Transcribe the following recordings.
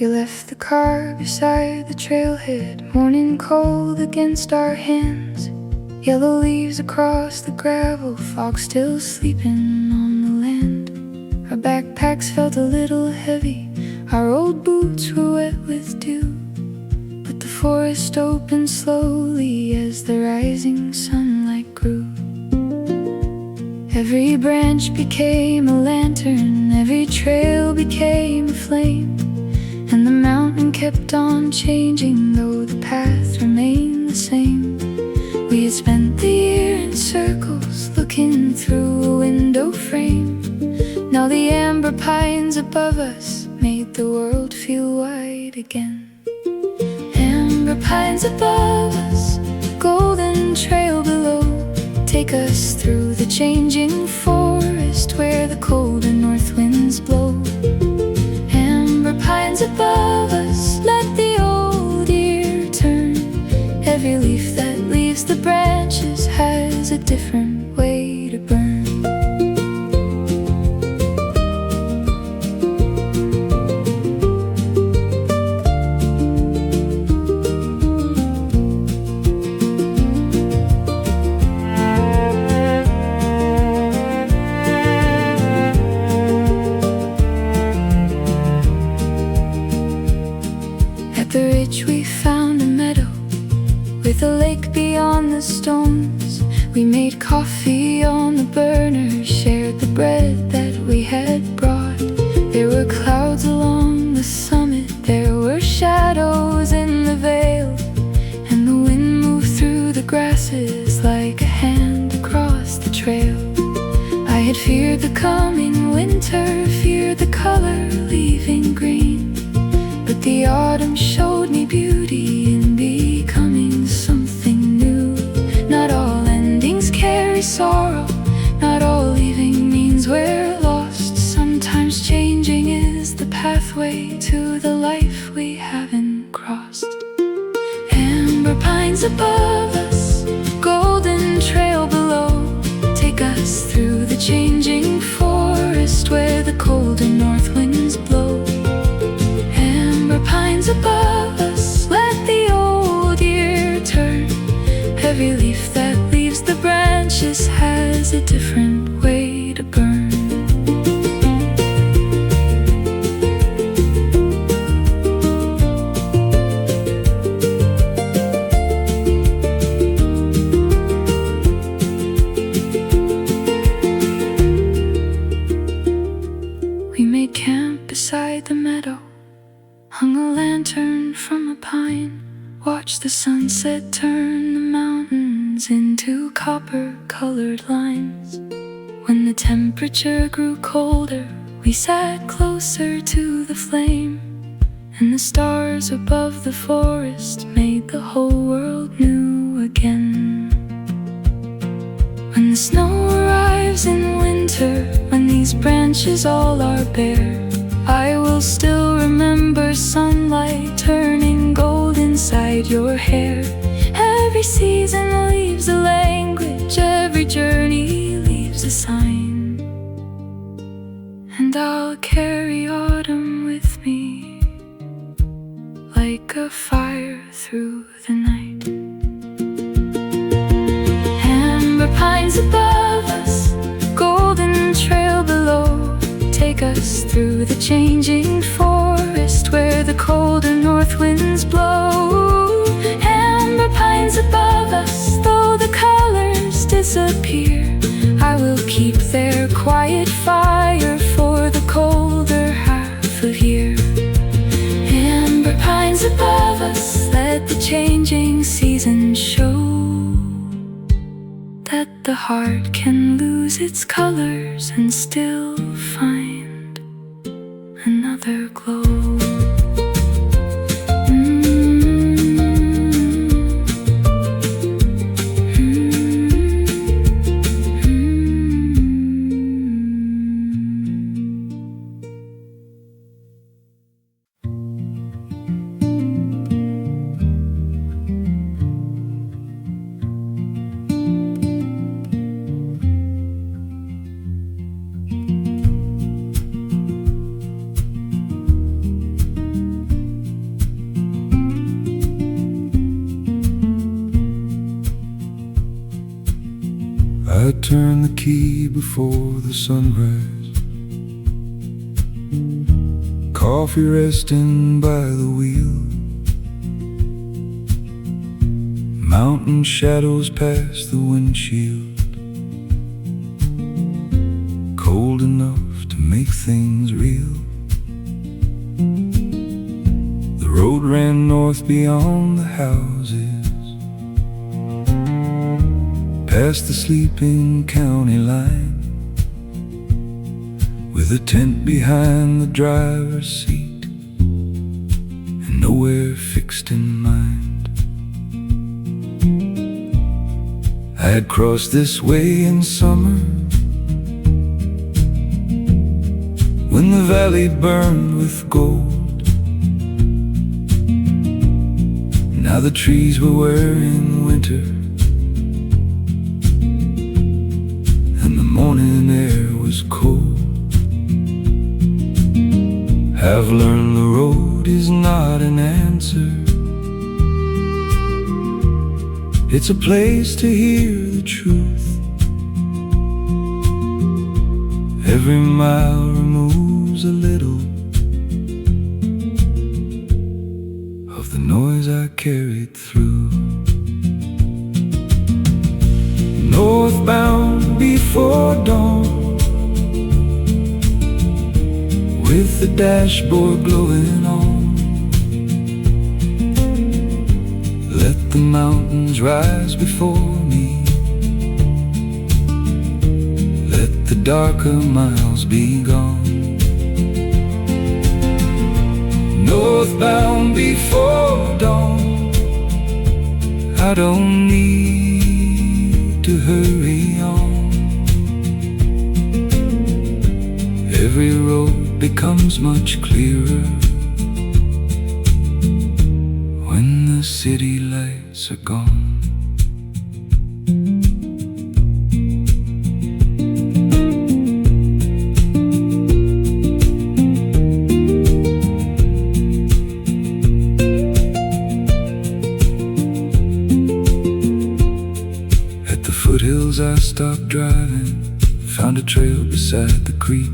We left the car beside the trailhead, morning cold against our hands. Yellow leaves across the gravel, fog still sleeping on the land. Our backpacks felt a little heavy, our old boots were wet with dew. But the forest opened slowly as the rising sunlight grew. Every branch became a lantern, every trail became a flame. And the mountain kept on changing, though the path remained the same. We had spent the year in circles, looking through a window frame. Now the amber pines above us made the world feel wide again. Amber pines above us, golden trail below. Take us through the changing forest where the cold and north winds blow. Pines above us, let the old year turn. Every leaf that leaves the branches has a different way to burn. The ridge we found a meadow with a lake beyond the stones. We made coffee on the burner, shared the bread that we had brought. There were clouds along the summit, there were shadows in the vale, and the wind moved through the grasses like a hand across the trail. I had feared the coming winter, feared the color leaving green, but the autumn showed me beauty in becoming something new. Not all endings carry sorrow, not all leaving means we're lost. Sometimes changing is the pathway to the life we haven't crossed. Amber pines above us, golden trail below. Take us through the changing forest where the cold and north winds blow. Pines above us, let the old year turn. Every leaf that leaves the branches has a different way to burn. We made camp beside the meadow, hung a lantern from a pine, watched the sunset turn the mountains into copper-colored lines. When the temperature grew colder, we sat closer to the flame, and the stars above the forest made the whole world new again. When the snow arrives in winter, when these branches all are bare, I will still remember sunlight turning gold inside your hair. Every season leaves a language, every journey leaves a sign, and I'll carry autumn with me like a fire through the night. Amber pines above us, golden trail below. Take us through the changing forest where the cold and north winds blow. Amber pines above us, though the colors disappear, I will keep their quiet fire for the colder half of year. Amber pines above us, let the changing seasons show that the heart can lose its colors and still find another glow. turn the key before the sunrise. Coffee resting by the wheel. Mountain shadows past the windshield. Cold enough to make things real. The road ran north beyond the houses, past the sleeping county line, with a tent behind the driver's seat and nowhere fixed in mind. I had crossed this way in summer, when the valley burned with gold. Now the trees were wearing winter, and the morning air was cold. I've learned the road is not an answer. It's a place to hear the truth. Every mile removes a little of the noise I carried through. Northbound before dawn, with the dashboard glowing on. Let the mountains rise before me. Let the darker miles be gone. Northbound before dawn, I don't need to hurry on. Every road becomes much clearer when the city lights are gone. At the foothills I stopped driving, found a trail beside the creek.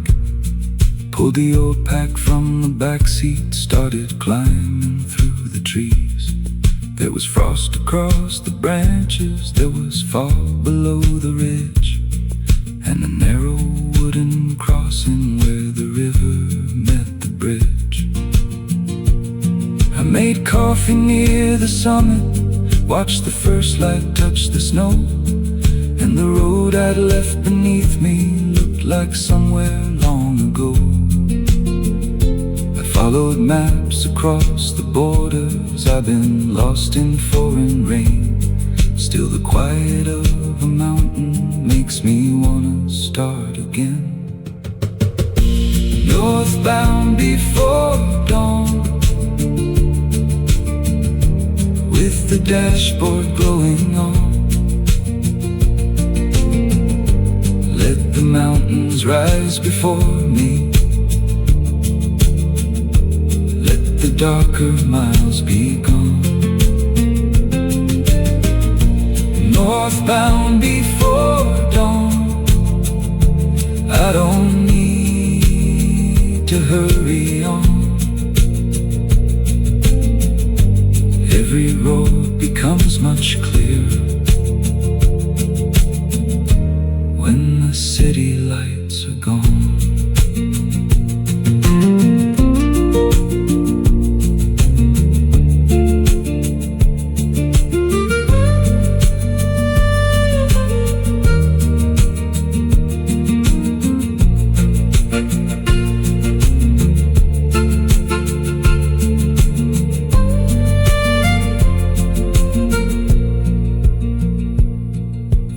Pulled the old pack from the back seat, started climbing through the trees. There was frost across the branches, there was fog below the ridge, and a narrow wooden crossing where the river met the bridge. I made coffee near the summit, watched the first light touch the snow, and the road I'd left beneath me looked like somewhere long ago. Followed maps across the borders, I've been lost in foreign rain. Still the quiet of a mountain makes me wanna start again. Northbound before dawn, with the dashboard glowing on. Let the mountains rise before me. The darker miles be gone. Northbound before dawn, I don't need to hurry on. Every road becomes much clearer when the city lights are gone.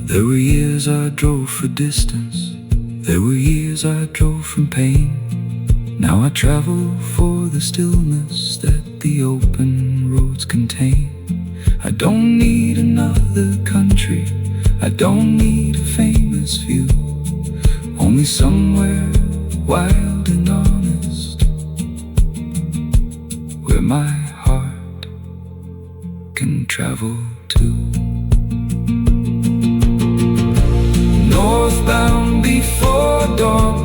There were years I drove for distance, there were years I drove from pain. Now I travel for the stillness that the open roads contain. I don't need another country, I don't need a famous view, only somewhere wild and honest, where my heart can travel to. before dawn.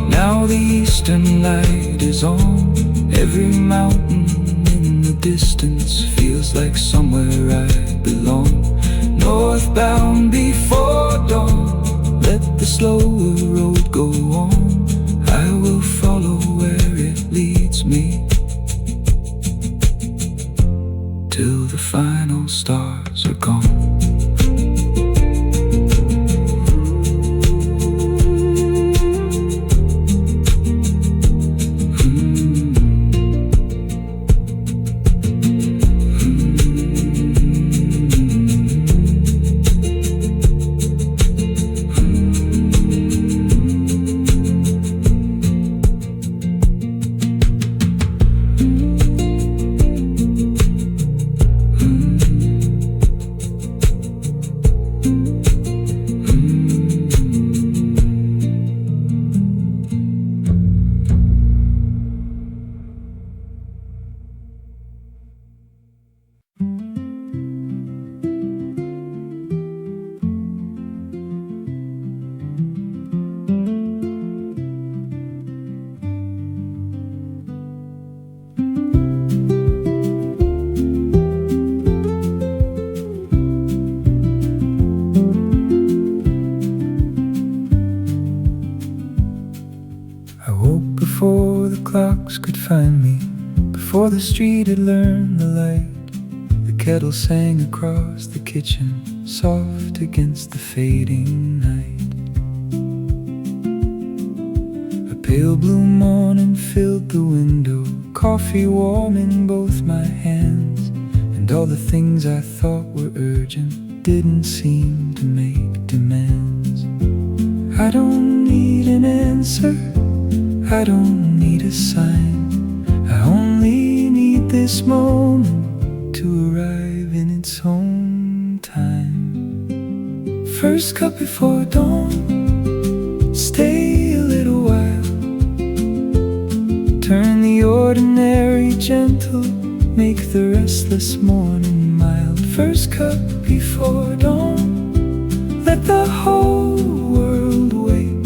Now the eastern light is on. Every mountain in the distance feels like somewhere I belong. Northbound before dawn, let the slower road go on. I will follow where it leads me, till the final stars are gone. I woke before the clocks could find me, before the street had learned the light. The kettle sang across the kitchen, soft against the fading night. A pale blue morning filled the window, coffee warm in both my hands, and all the things I thought were urgent didn't seem to make demands. I don't need an answer, I don't need a sign, I only need this moment to arrive in its own time. First cup before dawn, stay a little while, turn the ordinary gentle, make the restless morning mild. First cup before dawn, let the whole world wait.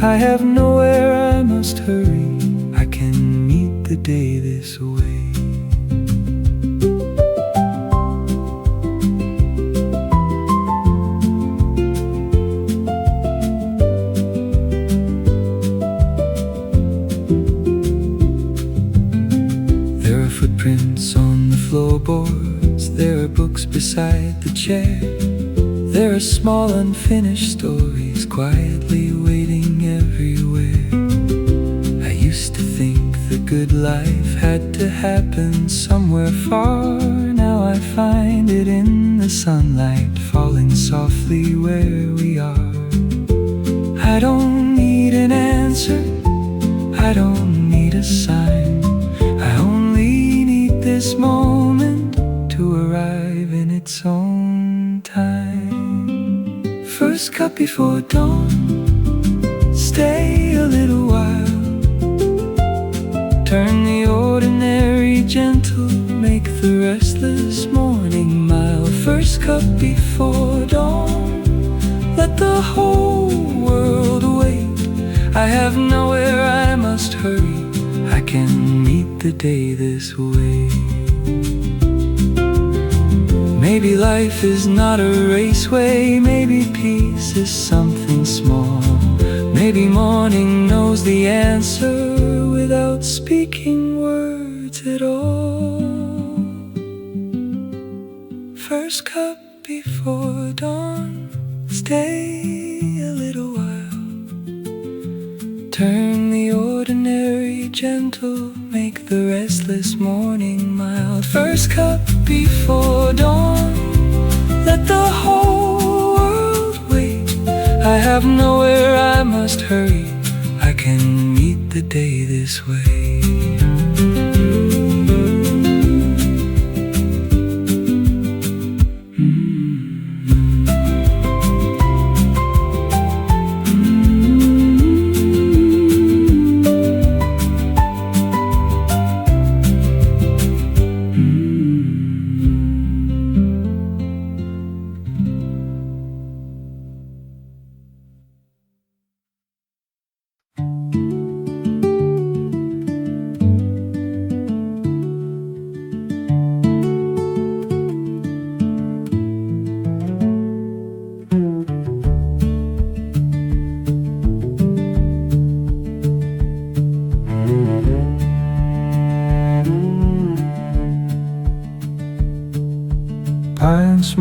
I have nowhere I must hurry, I can meet the day this way. There are footprints on the floorboards, there are books beside the chair. There are small unfinished stories quietly waiting everywhere. I used to think the good life had to happen somewhere far. Now I find it in the sunlight falling softly where we are. I don't need an answer, I don't need a sign, I only need this moment to arrive in its own time. First cup before dawn, stay a little while, turn the ordinary gentle, make the restless morning mild. First cup before dawn, let the whole world wait. I have nowhere I must hurry, I can meet the day this way. Maybe life is not a raceway, maybe peace is something small. Maybe morning knows the answer without speaking words at all. First cup before dawn, stay a little while, turn the ordinary gentle, make the restless morning mild. First cup before dawn, let the whole world wait. I have nowhere I must hurry, I can meet the day this way.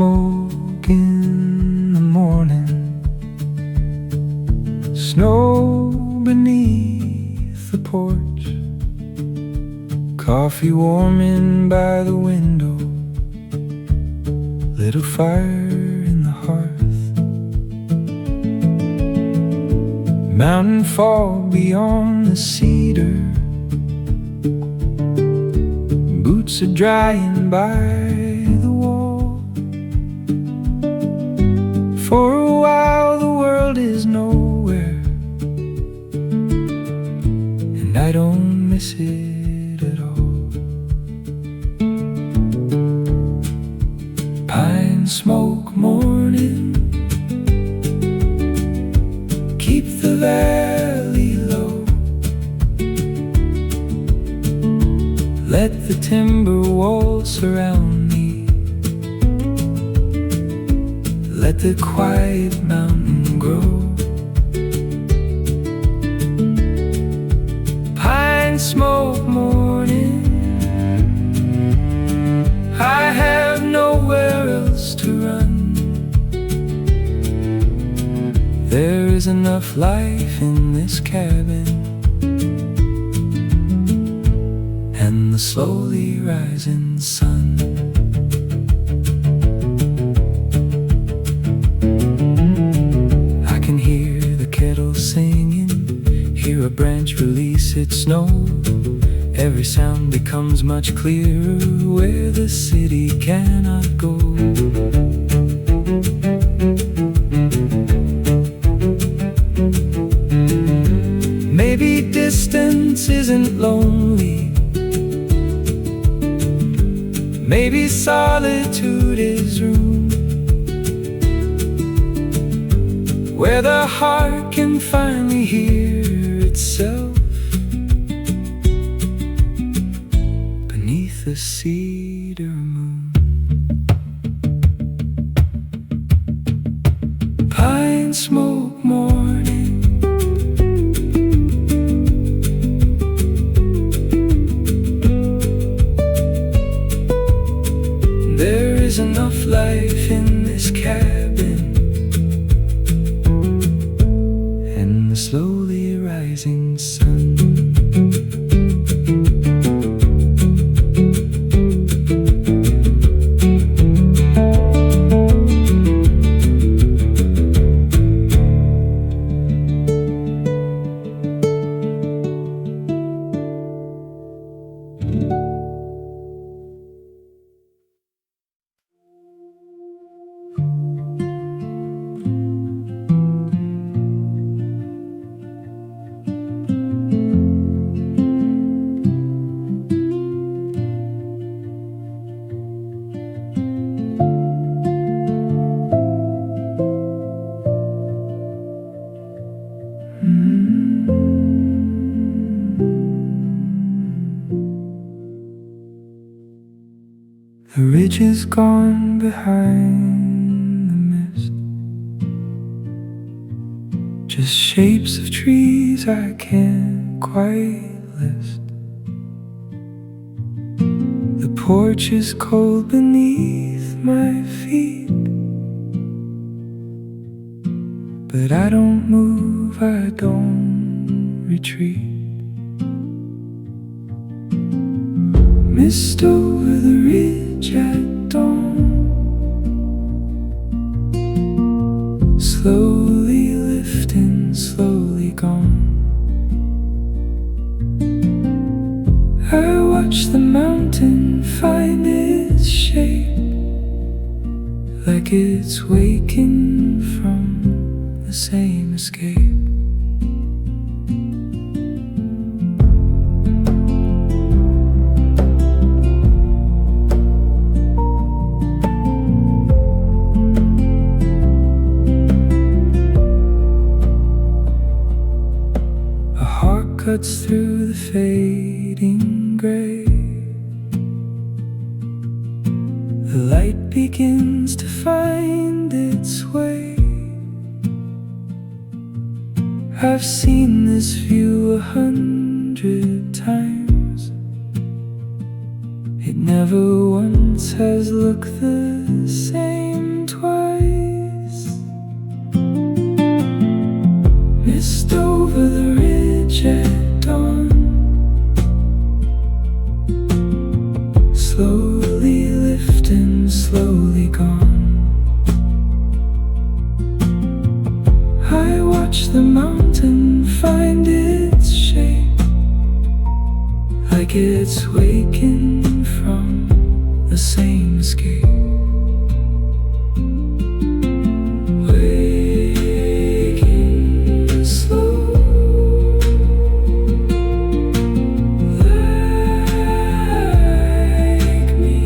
smoke in the morning, snow beneath the porch, coffee warming by the window, little fire in the hearth, mountain fog beyond the cedar, boots are drying by the wall. For a while the world is nowhere, and I don't miss it at all. Pine smoke morning, keep the valley low, let the timber walls surround me, let the quiet mountain grow. Pine smoke morning, I have nowhere else to run. There is enough life in this cabin, and the slowly rising sun. I can hear the kettle singing, hear a branch release its snow. Every sound becomes much clearer where the city cannot go. Maybe distance isn't lonely, maybe solitude is room where the heart can finally hear itself beneath the cedar moon. Pine smoke morning, there is enough life in this cabin, and the slowly rising sun. The ridge is gone behind the mist, just shapes of trees I can't quite list. The porch is cold beneath my feet, but I don't move, I don't retreat. Mist over the ridge at dawn, slowly lifting, slowly gone. I watch the mountain find its shape, like it's waking from the same escape. Cuts through the fading gray, the light begins to find its way. I've seen this view 100 times, it never once has looked the same. mist over the ridge at dawn, slowly lifting, slowly gone. I watch the mountain find its shape, like it's waking from the same escape. Waking slow, like me.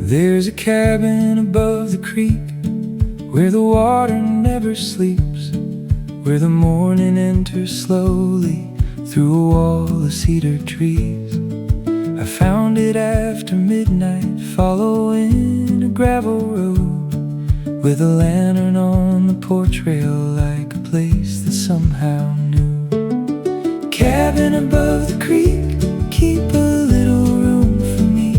There's a cabin above the creek, where the water never sleeps, where the morning enters slowly through a wall of cedar trees. I found it after midnight, following a gravel road, with a lantern on the porch rail, like a place that somehow knew. Cabin above the creek, keep a little room for me,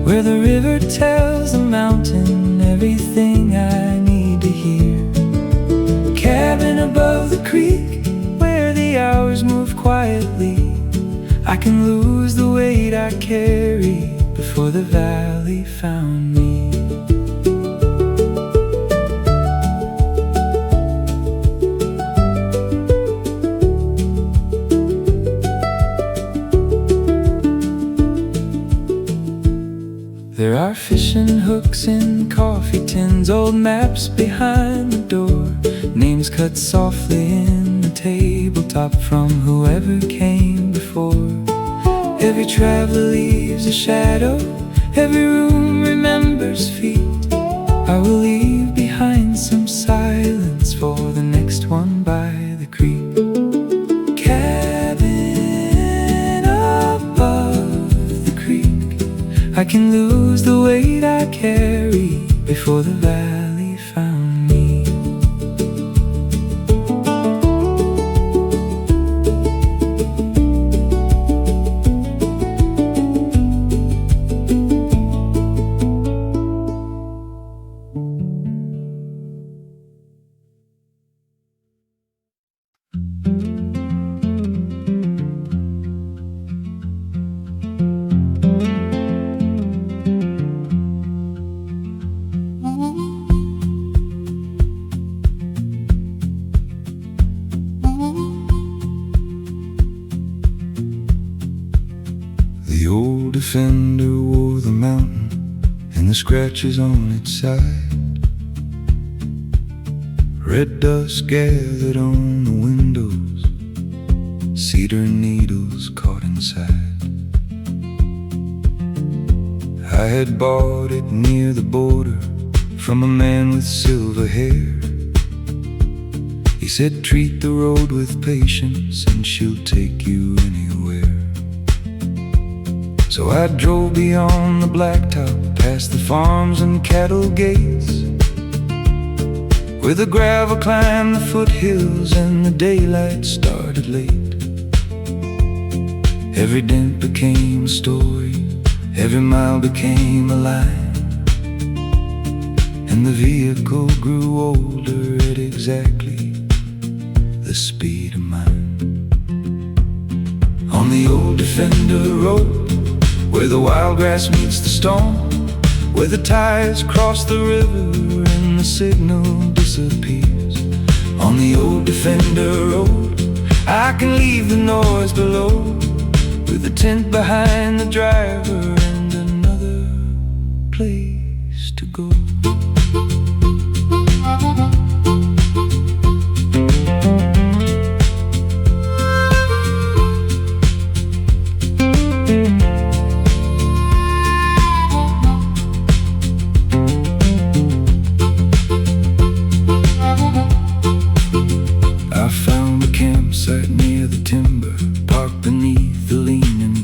where the river tells the mountain everything I need to hear. Cabin above the creek, where the hours move quietly, I can lose the weight I carry before the valley found me. There are fishing hooks in coffee tins, old maps behind the door, names cut softly in the tabletop from whoever came before. Every traveler leaves a shadow, every room remembers feet. I will leave behind some silence for the next one by the creek. Cabin above the creek, I can lose the weight I carry before the valley found me. The old defender wore the mountain and the scratches on its side. Red dust gathered on the windows, cedar needles caught inside. I had bought it near the border from a man with silver hair. He said, treat the road with patience and she'll take you anywhere. So I drove beyond the blacktop, past the farms and cattle gates, where the gravel climbed the foothills and the daylight started late. Every dent became a story, every mile became a line, and the vehicle grew older at exactly the speed of mine. On the old Defender road, where the wild grass meets the stone, where the tides cross the river and the signal disappears. On the old Defender road, I can leave the noise below, with a tent behind the driver and another place to go.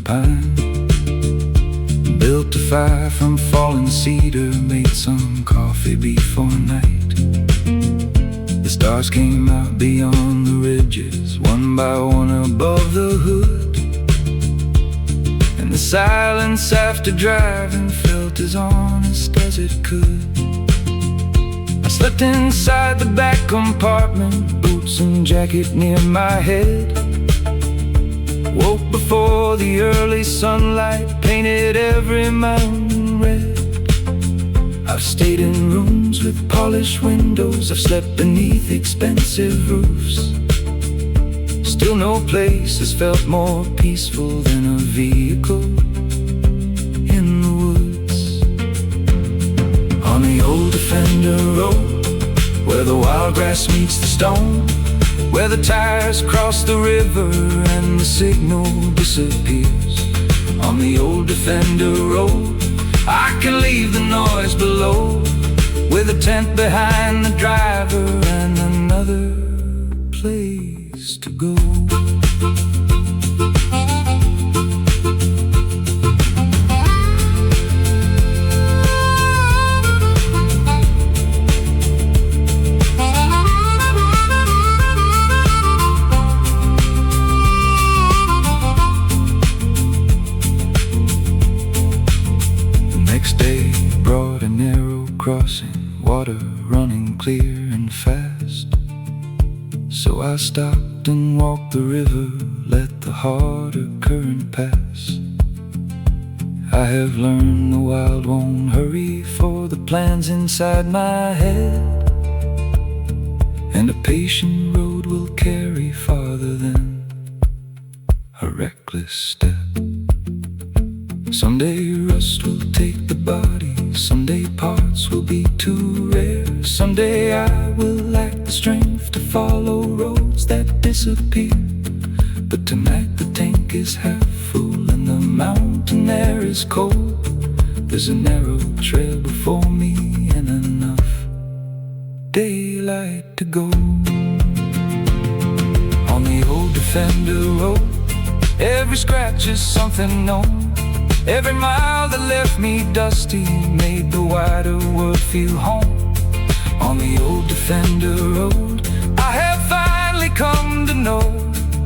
pine. Built a fire from fallen cedar, made some coffee before night. The stars came out beyond the ridges, one by one above the hood. And the silence after driving felt as honest as it could. I slept inside the back compartment, boots and jacket near my head. Woke before the early sunlight painted every mountain red. I've stayed in rooms with polished windows, I've slept beneath expensive roofs. Still no place has felt more peaceful than a vehicle in the woods. On the old Defender road, where the wild grass meets the stone, where the tires cross the river and the signal disappears. On the old Defender road, I can leave the noise below, with a tent behind the driver and another place to go. Brought a narrow crossing, water running clear and fast. So I stopped and walked the river, let the harder current pass. I have learned the wild won't hurry for the plans inside my head, and a patient road will carry farther than a reckless step. Someday rust will take the body, someday parts will be too rare. Someday I will lack the strength to follow roads that disappear. But tonight the tank is half full and the mountain air is cold. There's a narrow trail before me and enough daylight to go. On the old Defender road, every scratch is something known. Every mile that left me dusty made the wider world feel home. On the old Defender road, I have finally come to know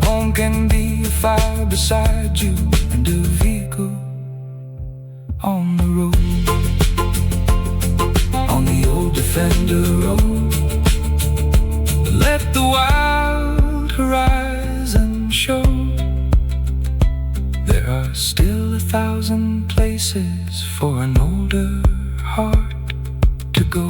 home can be a fire beside you and a vehicle on the road. On the old Defender road, let the wild horizon show. There are still 1,000 places for an older heart to go.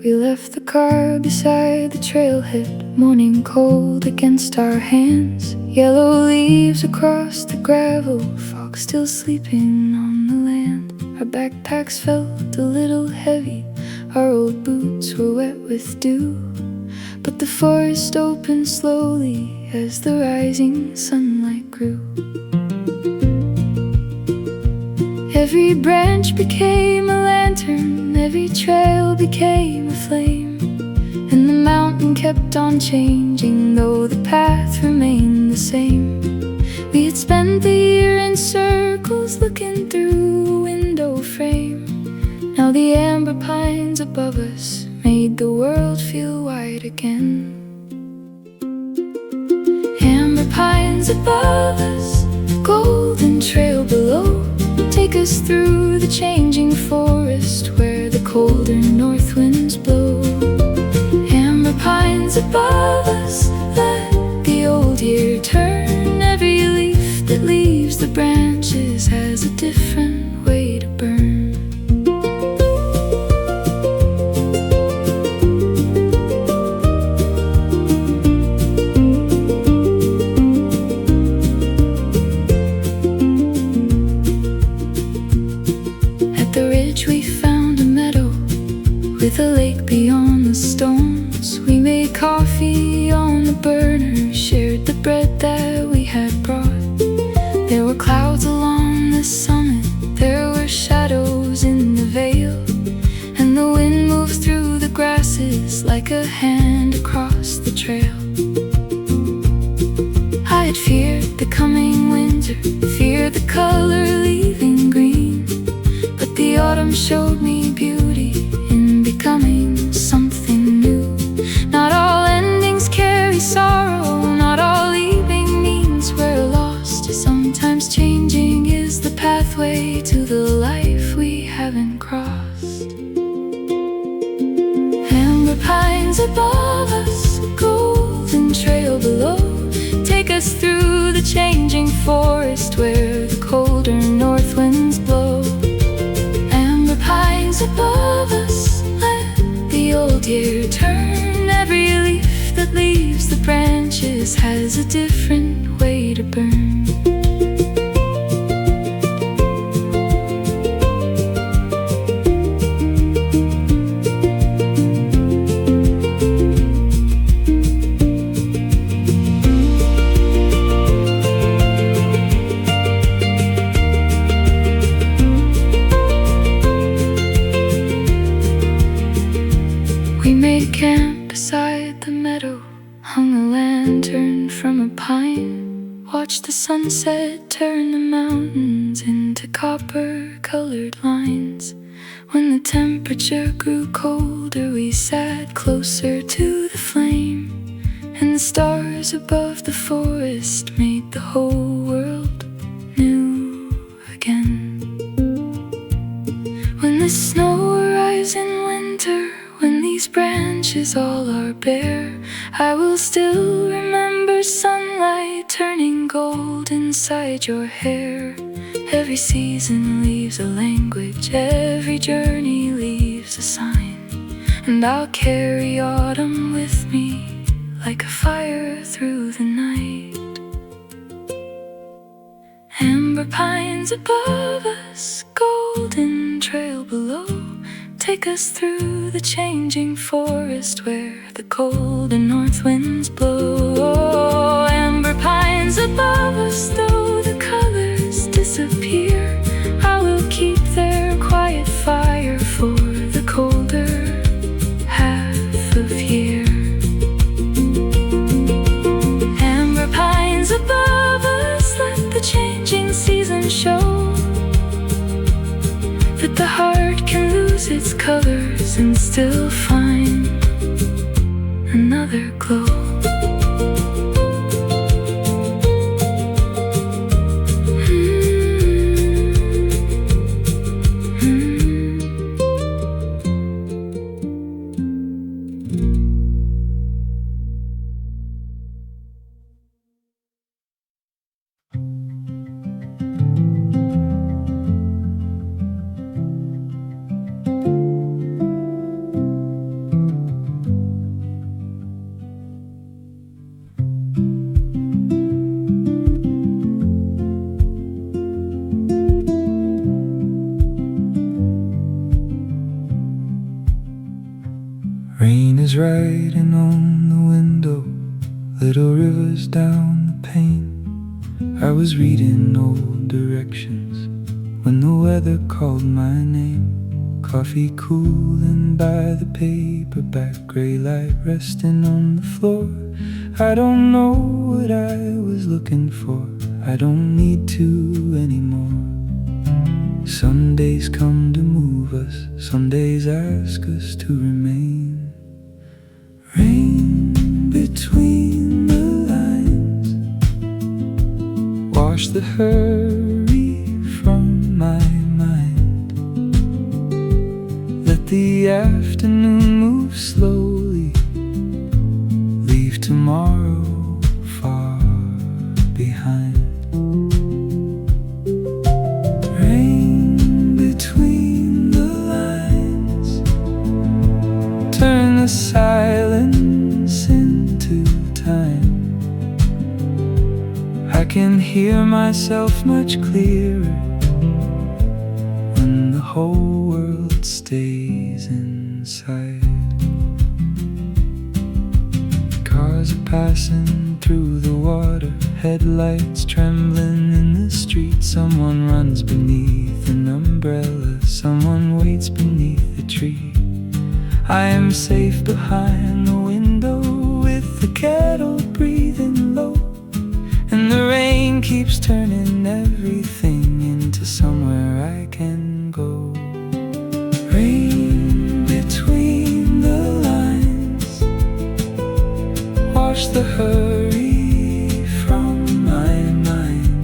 We left the car beside the trailhead, morning cold against our hands. Yellow leaves across the gravel, fog still sleeping on the land. Our backpacks felt a little heavy, our old boots were wet with dew. But the forest opened slowly as the rising sunlight grew. Every branch became a lantern, every trail became a flame, and the mountain kept on changing, though the path remained the same. We had spent the year in circles, looking through a window frame. Now the amber pines above us made the world feel wide again. Amber pines above us, golden trail below. Take us through the changing forest where the colder north winds blow. Amber pines above us, let the old year turn. Every leaf that leaves the branches has a different way to burn. We found a meadow with a lake beyond the stones. We made coffee on the burner, shared the bread that we had brought. There were clouds along the summit, there were shadows in the vale, and the wind moved through the grasses like a hand across the trail. I had feared the coming winter, feared the color leaving green, but the autumn showed me beauty in becoming something new. Not all endings carry sorrow, not all leaving means we're lost. Sometimes changing is the pathway to the life we haven't crossed. Amber pines above us, golden trail below. Take us through the changing forest where the colder north winds blow. Pines above us, let the old year turn. Every leaf that leaves the branches has a different way to burn. We made camp beside the meadow, hung a lantern from a pine, watched the sunset turn the mountains into copper-colored lines. When the temperature grew colder, we sat closer to the flame, and the stars above the forest made the whole world new again. When the snow arrives in winter, when these branches all are bare, I will still remember sunlight turning gold inside your hair. Every season leaves a language, every journey leaves a sign, and I'll carry autumn with me like a fire through the night. Amber pines above us, golden trail below. Take us through the changing forest where the cold and north winds blow. Amber pines above us, though the colors disappear, I will keep their quiet fire for the colder half of year. Amber pines above us, let the changing season show that the heart can lose its colors and still find another glow. Rain is writing on the window, little rivers down the pane. I was reading old directions when the weather called my name. Coffee cooling by the paperback, gray light resting on the floor. I don't know what I was looking for, I don't need to anymore. Some days come to move us, some days ask us to remain. Rain between the lines, wash the hurry my mind. Let the afternoon move slowly, leave tomorrow far behind. Rain between the lines, turn the silence into time. I can hear myself much clearer when the whole world stays inside. Cars are passing through the water, headlights trembling in the street. Someone runs beneath an umbrella, someone waits beneath a tree. I am safe behind the window with the kettle breathing low, and the rain keeps turning everything into somewhere I can go. Rain between the lines, wash the hurry from my mind.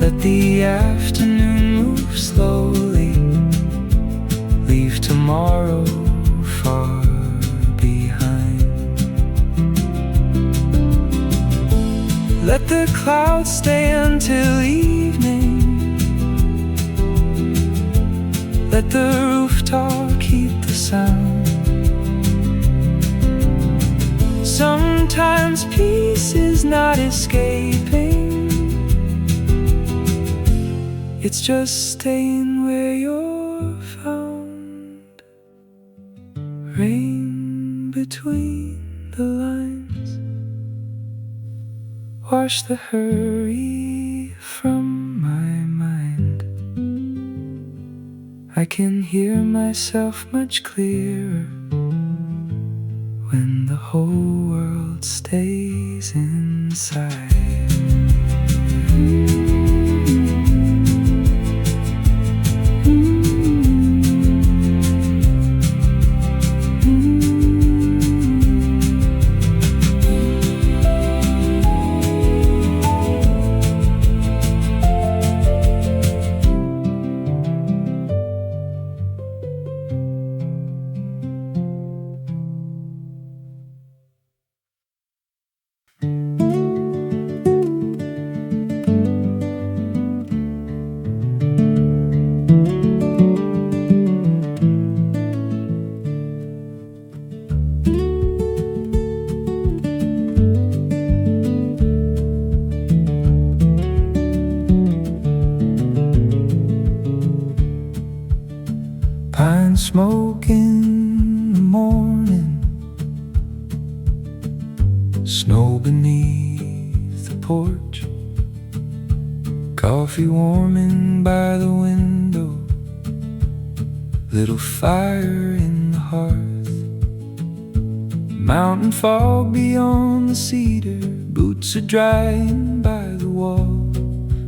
Let the afternoon move slowly, leave tomorrow far behind. Let the clouds stay until evening, let the rooftop keep the sound. Sometimes peace is not escaping, it's just staying where you're found. Rain between the lines, wash the hurry from my mind. I can hear myself much clearer when the whole world stays inside. Pine smoke in the morning, snow beneath the porch, coffee warming by the window, little fire in the hearth, mountain fog beyond the cedar, boots are drying by the wall.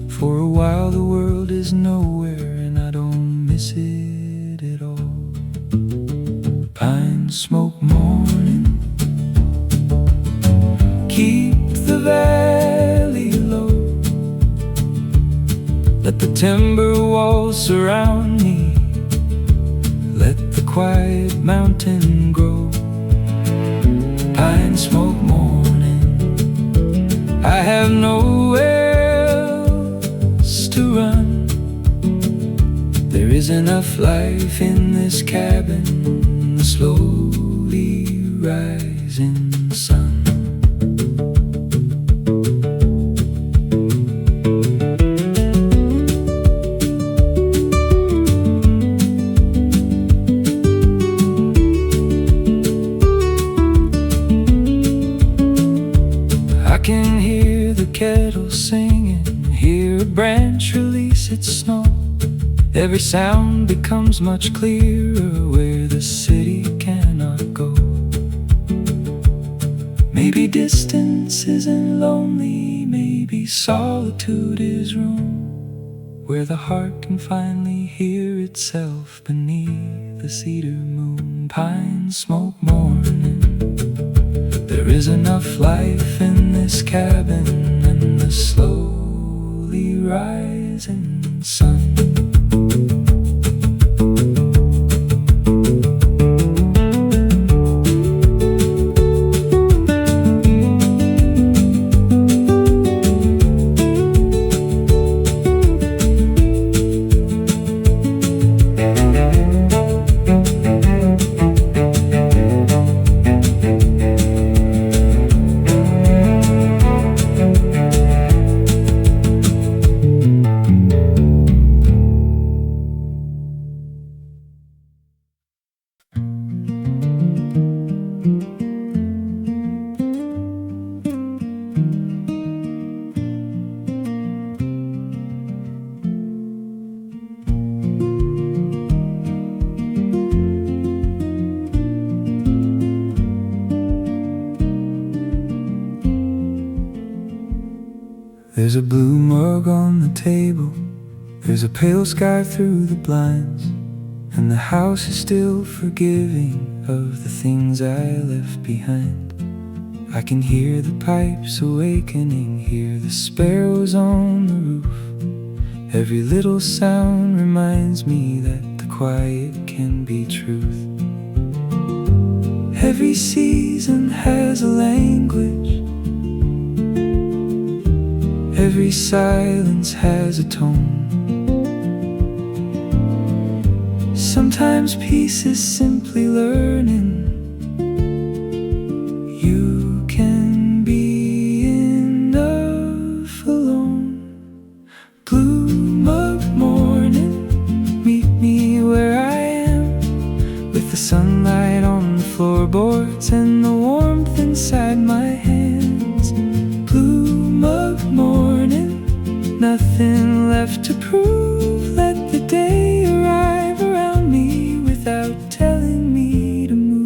For a while the world is nowhere and I don't miss it at all. Pine smoke morning, keep the valley low, let the timber walls surround me, let the quiet mountain grow. Pine smoke morning, I have nowhere else to run. There is enough life in this cabin, the slowly rising sun. I can hear the kettle singing, hear a branch release its snow. Every sound becomes much clearer where the city cannot go. Maybe distance isn't lonely, maybe solitude is room where the heart can finally hear itself beneath the cedar moon. Pine smoke morning, there is enough life in this cabin, and the slowly rising rising sun. There's a blue mug on the table, there's a pale sky through the blinds, and the house is still forgiving of the things I left behind. I can hear the pipes awakening, hear the sparrows on the roof. Every little sound reminds me that the quiet can be truth. Every season has a language, every silence has a tone. Sometimes peace is simply learning you can be enough alone. Blue mug morning, meet me where I am, with the sunlight on the floorboards and the warmth inside my hands. Blue mug morning, nothing left to prove. Let the day arrive around me without telling me to move.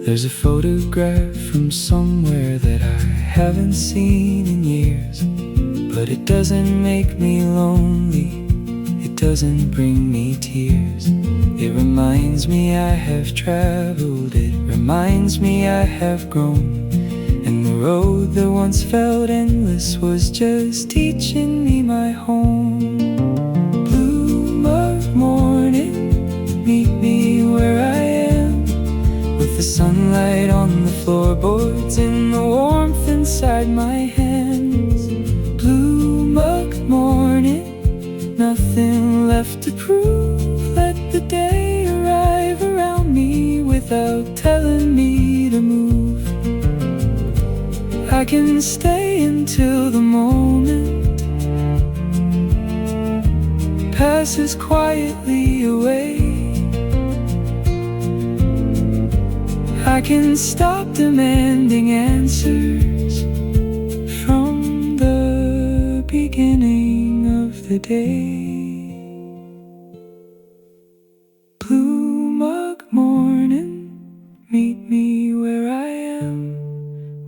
There's a photograph from somewhere that I haven't seen in years, but it doesn't make me lonely, it doesn't bring me tears. It reminds me I have traveled, it reminds me I have grown, and the road that once felt endless was just teaching me my home. Blue mug morning, meet me where I am, with the sunlight on the floorboards and the warmth inside my hands. Blue mug morning, nothing left to prove. Let the day arrive around me without telling me to move. I can stay until the moment passes quietly away. I can stop demanding answers from the beginning of the day. Blue mug morning, meet me where I am,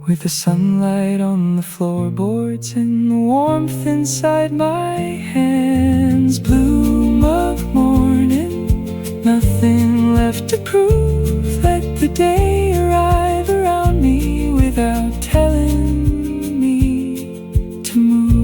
with the sunlight on the floorboards and the warmth inside my hands. Blue mug morning, nothing left to prove. Let the day arrive around me without telling me to move.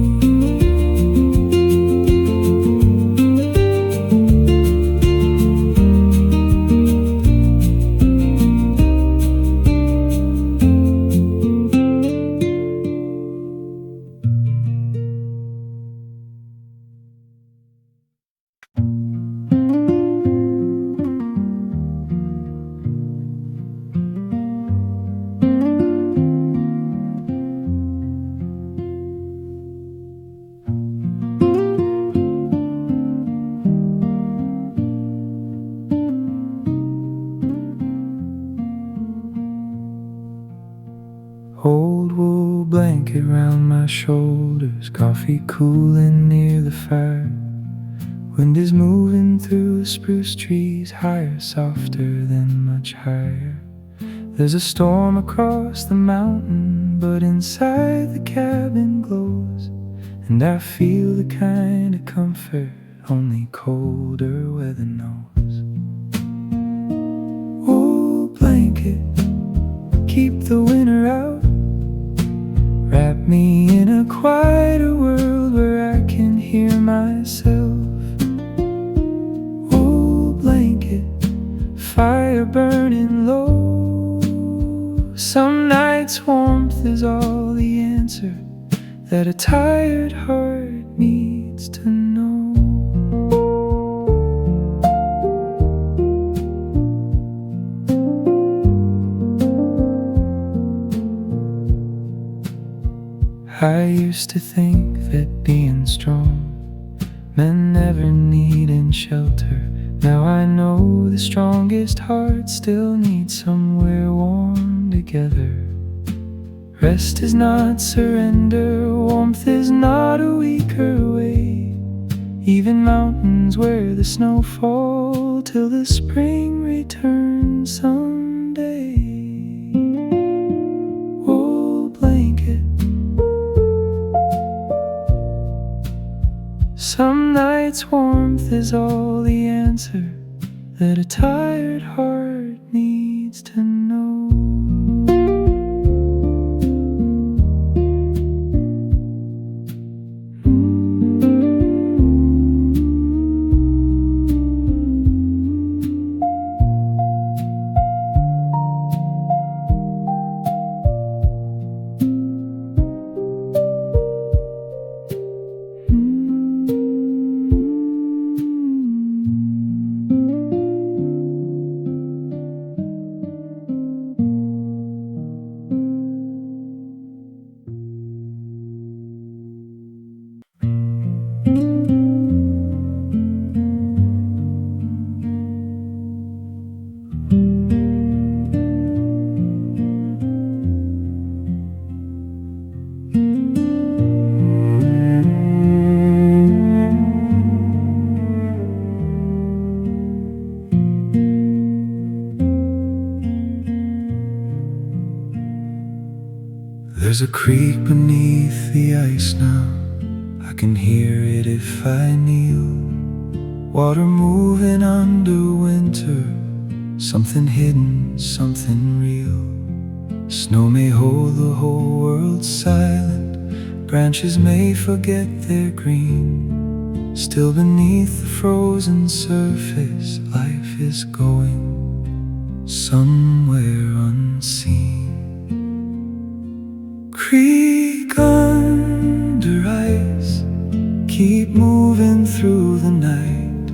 Old wool blanket round my shoulders, coffee cooling near the fire, Wind is moving through the spruce trees, higher, softer, then much higher. There's a storm across the mountain, but inside the cabin glows. And I feel the kind of comfort only colder weather knows. Oh, blanket, keep the winter out. Wrap me in a quieter world where I can hear myself. Oh, blanket, fire burning low. Some nights warmth is all the answer that a tired heart needs to know. I used to think that being strong meant never needing shelter. Now I know the strongest hearts still need somewhere warm together. Rest is not surrender, warmth is not a weaker way. Even mountains where the snow falls till the spring returns someday. Oh, blanket, some nights warmth is all the answer that a tired heart needs to know. There's a creek beneath the ice now, I can hear it if I kneel. Water moving under winter, something hidden, something real. Snow may hold the whole world silent, branches may forget their green. Still beneath the frozen surface, life is going somewhere unseen. Creek under ice, keep moving through the night,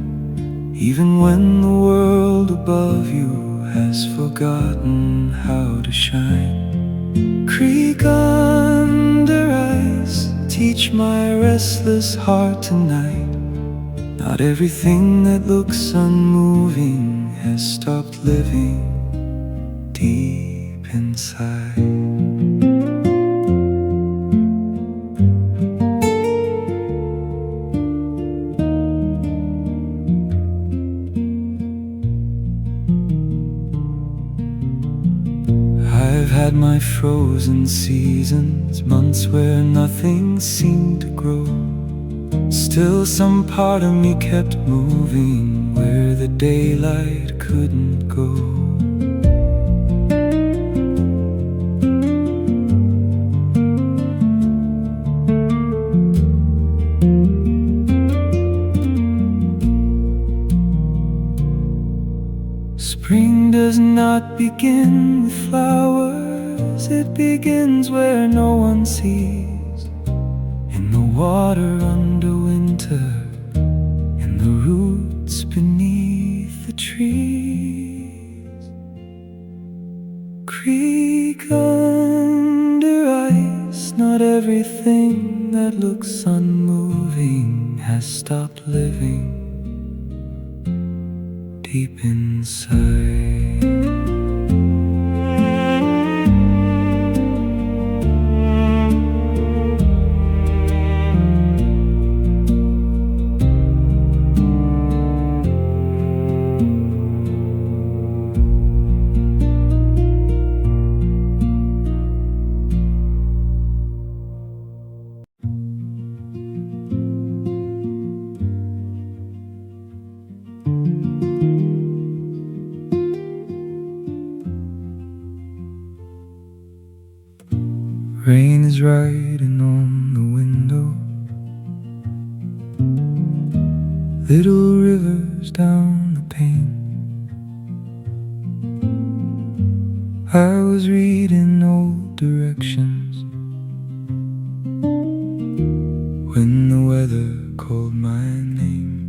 even when the world above you has forgotten how to shine. Creek under ice, teach my restless heart tonight. Not everything that looks unmoving has stopped living deep inside. I've had my frozen seasons, months where nothing seemed to grow. Still some part of me kept moving where the daylight couldn't go. Spring does not begin with flowers, it begins where no one sees. In the water under winter, in the roots beneath the trees. Creek under ice, not everything that looks unmoving has stopped living deep inside. Rain is riding on the window, little rivers down the pane. I was reading old directions when the weather called my name.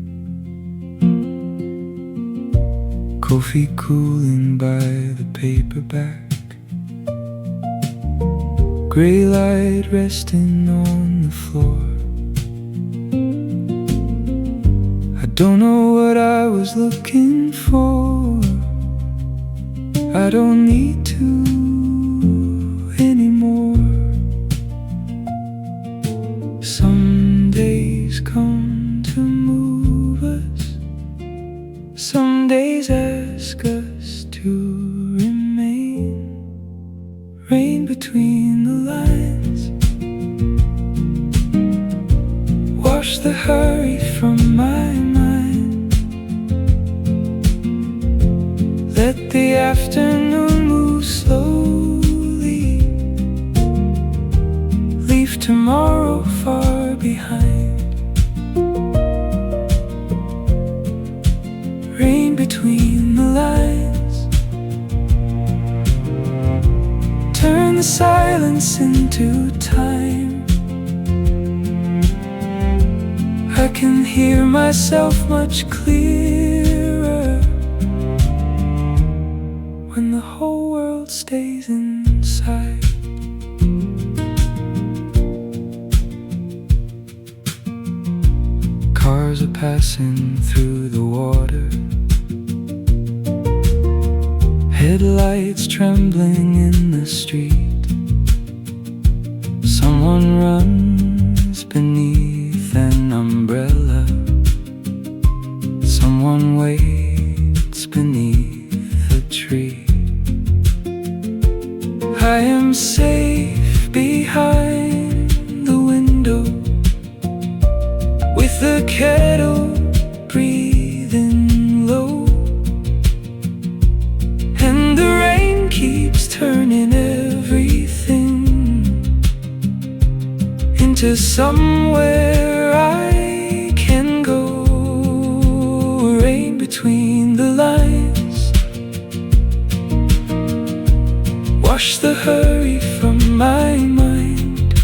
Coffee cooling by the paperback, gray light resting on the floor. I don't know what I was looking for. I don't need to anymore. Some days come to move us, some days ask us to remain. Rain between the lines, wash the hurry from my mind. Let the afternoon move slowly, leave tomorrow far behind. Rain between the lines, turn the silence into time. I can hear myself much clearer when the whole world stays inside. Cars are passing through the water, headlights trembling in the street. Someone runs beneath an umbrella, someone waits beneath a tree. I am safe behind the window, with the kettle breathing low, and the rain keeps turning everything into somewhere I can go. Rain between the lines, wash the hurry from my mind.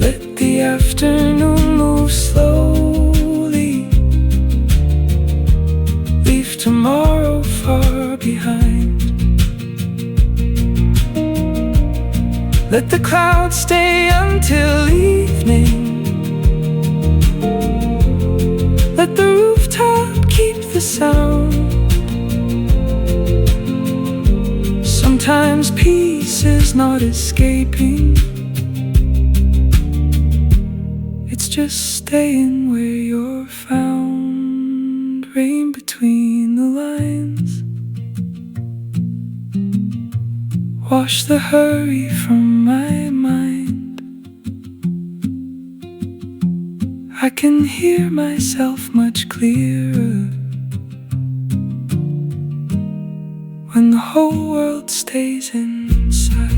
Let the afternoon move slowly, leave tomorrow far behind. Let the clouds stay until evening, let the rooftop keep the sound. Sometimes peace is not escaping, it's just staying where you're found. Rain between the lines, wash the hurry from my mind. I can hear myself much clearer when the whole world stays inside.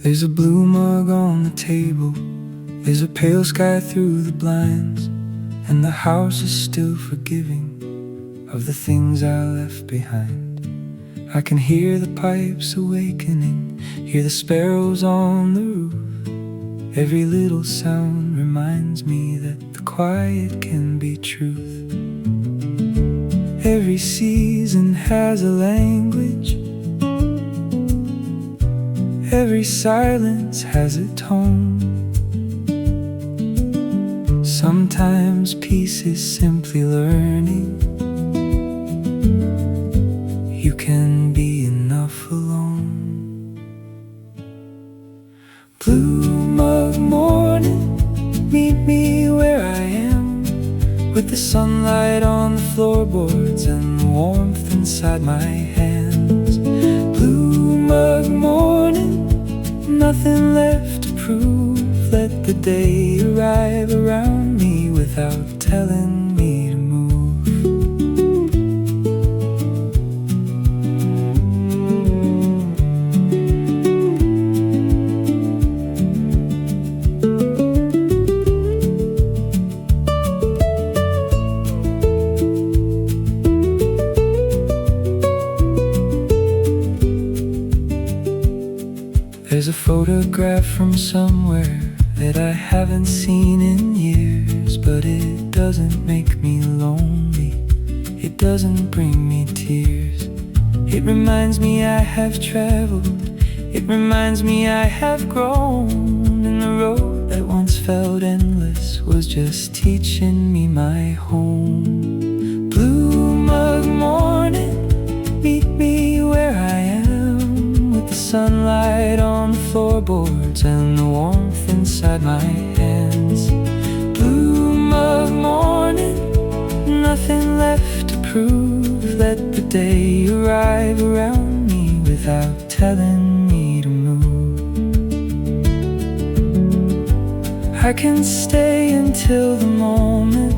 There's a blue mug on the table, there's a pale sky through the blinds, and the house is still forgiving of the things I left behind. I can hear the pipes awakening, hear the sparrows on the roof. Every little sound reminds me that the quiet can be truth. Every season has a language. Every silence has a tone. Sometimes peace is simply learning you can be enough alone. Blue mug morning, meet me where I am, with the sunlight on the floorboards and the warmth inside my hands. Blue mug morning, nothing left to prove. Let the day arrive around me without telling me to move. There's a photograph from somewhere that I haven't seen in years, but it doesn't make me lonely. It doesn't bring me tears. It reminds me I have traveled. It reminds me I have grown. And the road that once felt endless was just teaching me my home. Blue mug morning, meet me where I am, with the sunlight on the floorboards and the warmth inside my hands. Blue mug morning, nothing left to prove. Let the day arrive around me without telling me to move. I can stay until the moment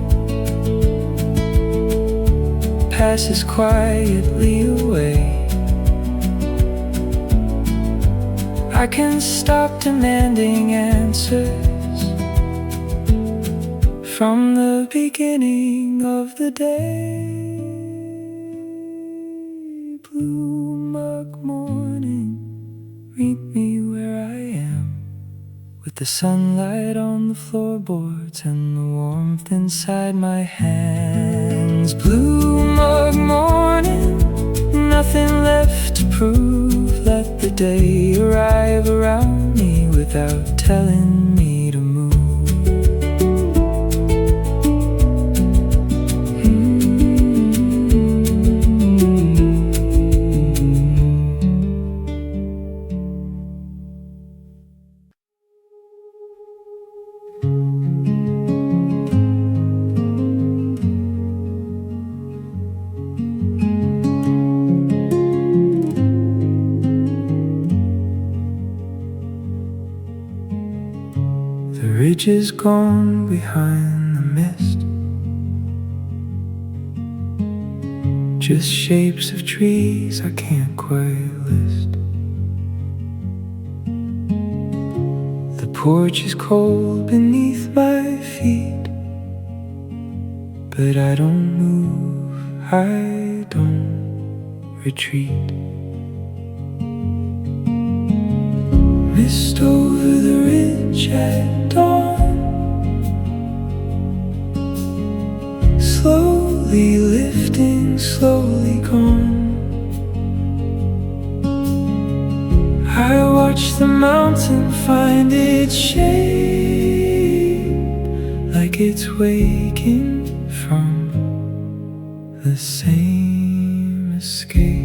passes quietly away. I can stop demanding answers from the beginning of the day. Blue mug morning, meet me where I am, with the sunlight on the floorboards and the warmth inside my hands. Blue mug morning, nothing left to prove. Let the day arrive around me without telling me to move. The ridge is gone behind the mist, just shapes of trees I can't quite list. The porch is cold beneath my feet, but I don't move, I don't retreat. Mist over the ridge at dawn, slowly lifting, slowly gone. I watch the mountain find its shape, like it's waking from the same escape.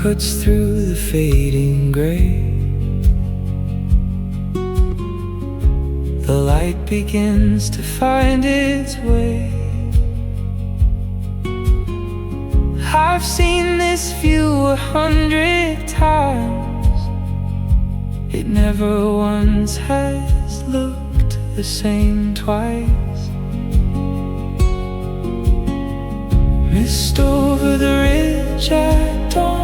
Cuts through the fading gray. The light begins to find its way. I've seen this view 100 times. It never once has looked the same twice. Mist over the ridge at dawn,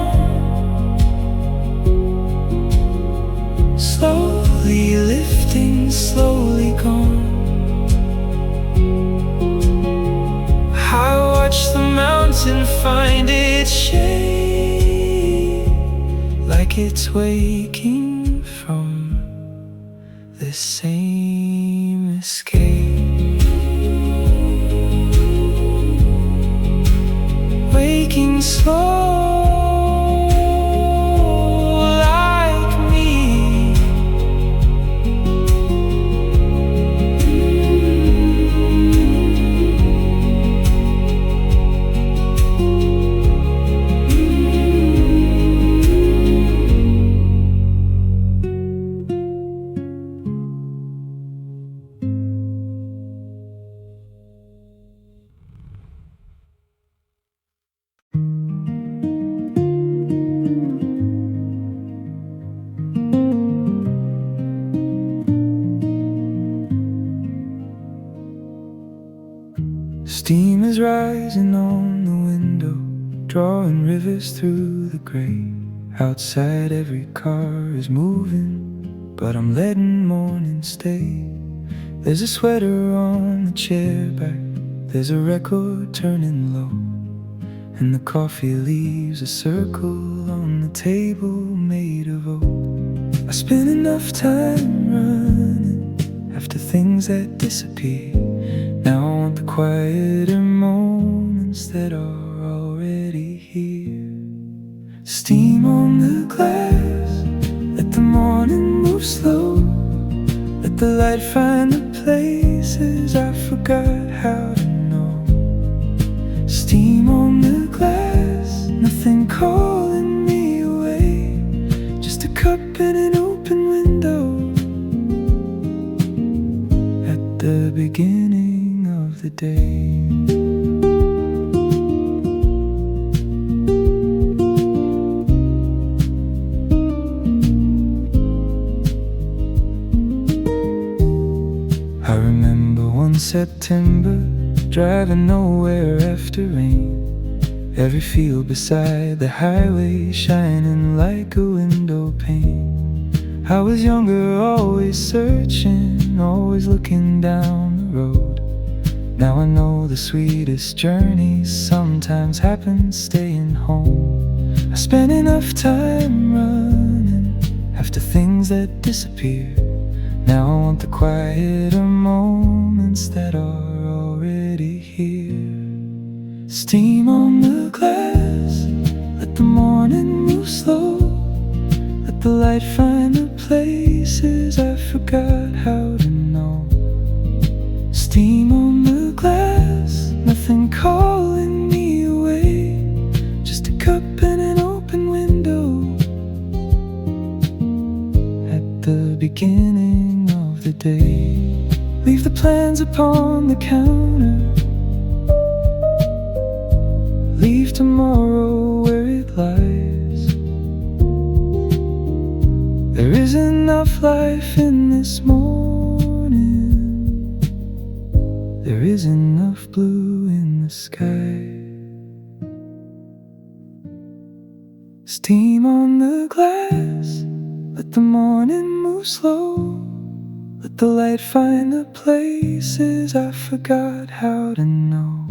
slowly lifting, slowly gone. I watch the mountain find it its shade, like it's waking from the same escape. Waking slow like me. Steam is rising on the window, drawing rivers through the gray. Outside every car is moving, but I'm letting morning stay. There's a sweater on the chair back, there's a record turning low, and the coffee leaves a circle on the table made of oak. I spend enough time running after things that disappear. Now I want the quieter moments that are already here. Steam on the glass, let the morning move slow. Let the light find the places I forgot how to know. Steam on the glass, nothing calling me away, just a cup and an open window at the beginning of the day. I remember one September, driving nowhere after rain. Every field beside the highway shining like a window pane. I was younger, always searching, always looking down the road. Now I know the sweetest journeys sometimes happen staying home. I spent enough time running after things that disappear. Now I want the quieter moments that are already here. Steam on the glass, let the morning move slow. Let the light find the places I forgot how to know. Steam on the glass, nothing calling me away, just a cup and an open window at the beginning of the day. Leave the plans upon the counter, leave tomorrow where it lies. There is enough life in this morning, there is enough blue in the sky. Steam on the glass, let the morning move slow. Let the light find the places I forgot how to know.